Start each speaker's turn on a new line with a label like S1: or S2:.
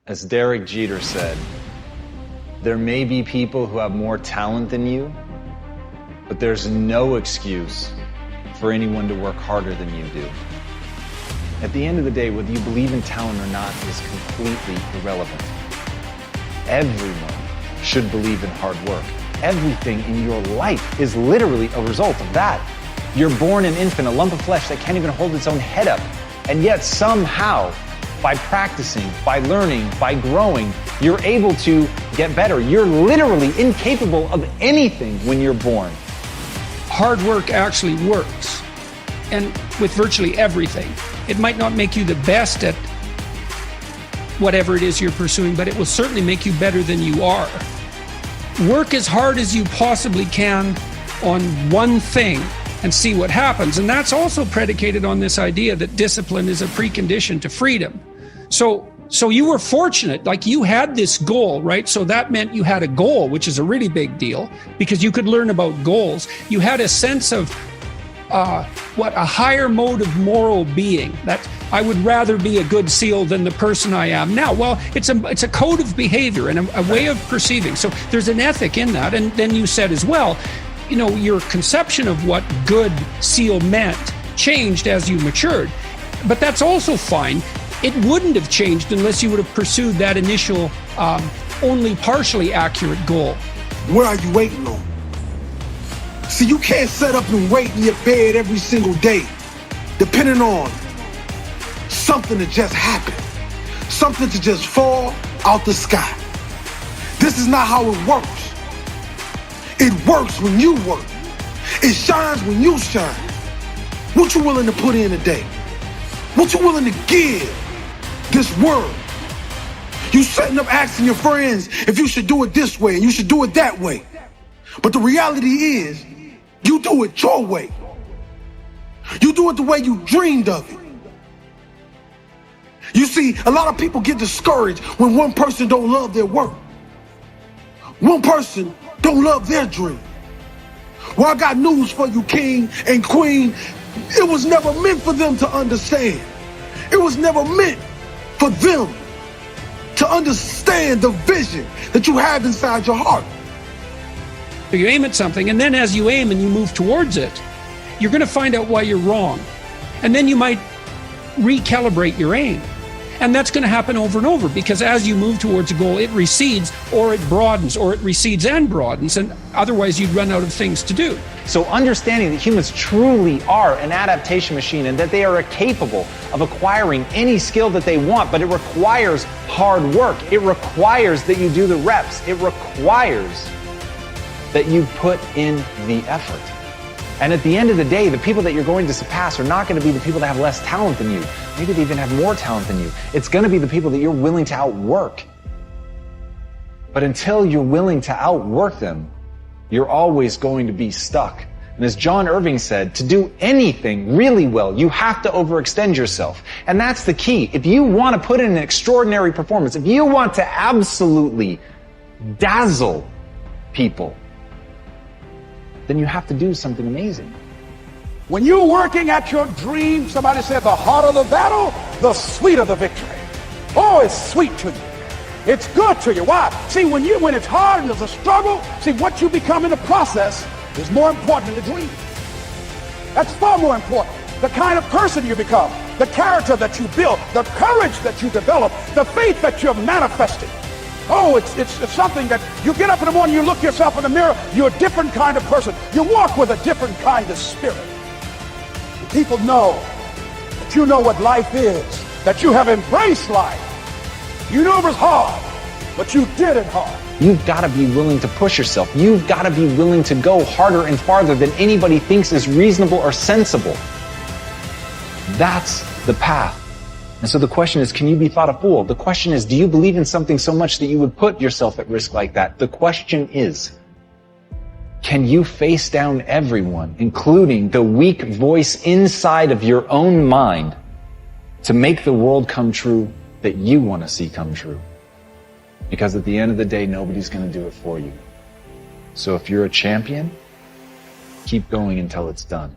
S1: As Derek Jeter said, there may be people who have more talent than you, but there's no excuse for anyone to work harder than you do. At the end of the day, whether you believe in talent or not is completely irrelevant. Everyone should believe in hard work. Everything in your life is literally a result of that. You're born an infant, a lump of flesh that can't even hold its own head up. And yet somehow, by practicing, by learning, by growing, you're able to get better. You're literally incapable of anything when you're born.
S2: Hard work actually works, and with virtually everything. It might not make you the best at whatever it is you're pursuing, but it will certainly make you better than you are. Work as hard as you possibly can on one thing and see what happens. And that's also predicated on this idea that discipline is a precondition to freedom. So you were fortunate, like you had this goal, right? So that meant you had a goal, which is a really big deal because you could learn about goals. You had a sense of a higher mode of moral being, that I would rather be a good SEAL than the person I am now. Well, it's a code of behavior and a way of perceiving. So there's an ethic in that. And then you said as well, you know, your conception of what good SEAL meant changed as you matured. But that's also fine. It wouldn't have changed unless you would have pursued that initial, only partially accurate goal.
S3: Where are you waiting on? See, you can't set up and wait in your bed every single day, depending on something to just happen, something to just fall out the sky. This is not how it works. It works when you work. It shines when you shine. What you willing to put in today? What you willing to give this world? You setting up asking your friends if you should do it this way and you should do it that way. But the reality is, you do it your way. You do it the way you dreamed of it. You see, a lot of people get discouraged when one person don't love their work. One person don't love their dream. Well, I got news for you, king and queen. It was never meant for them to understand. It was never meant for them to understand the vision that you have inside your heart.
S2: You aim at something, and then as you aim and you move towards it, you're going to find out why you're wrong. And then you might recalibrate your aim. And that's going to happen over and over, because as you move towards a goal, it recedes or it broadens, or it recedes and broadens, and otherwise you'd run out of things to do.
S1: So understanding that humans truly are an adaptation machine and that they are capable of acquiring any skill that they want, but it requires hard work. It requires that you do the reps. It requires that you put in the effort. And at the end of the day, the people that you're going to surpass are not going to be the people that have less talent than you. Maybe they even have more talent than you. It's going to be the people that you're willing to outwork. But until you're willing to outwork them, you're always going to be stuck. And as John Irving said, to do anything really well, you have to overextend yourself. And that's the key. If you want to put in an extraordinary performance, if you want to absolutely dazzle people, then you have to do something amazing.
S4: When you're working at your dream, somebody said the harder the battle, the sweeter the victory. Oh, it's sweet to you. It's good to you. Why? See, when it's hard and there's a struggle, see, what you become in the process is more important than the dream. That's far more important. The kind of person you become, the character that you build, the courage that you develop, the faith that you're manifesting. Oh, it's something that you get up in the morning, you look yourself in the mirror, you're a different kind of person. You walk with a different kind of spirit. People know that you know what life is, that you have embraced life. You know it was hard, but you did it hard.
S1: You've got to be willing to push yourself. You've got to be willing to go harder and farther than anybody thinks is reasonable or sensible. That's the path. And so the question is, can you be thought a fool? The question is, do you believe in something so much that you would put yourself at risk like that? The question is, can you face down everyone, including the weak voice inside of your own mind, to make the world come true that you want to see come true? Because at the end of the day, nobody's going to do it for you. So if you're a champion, keep going until it's done.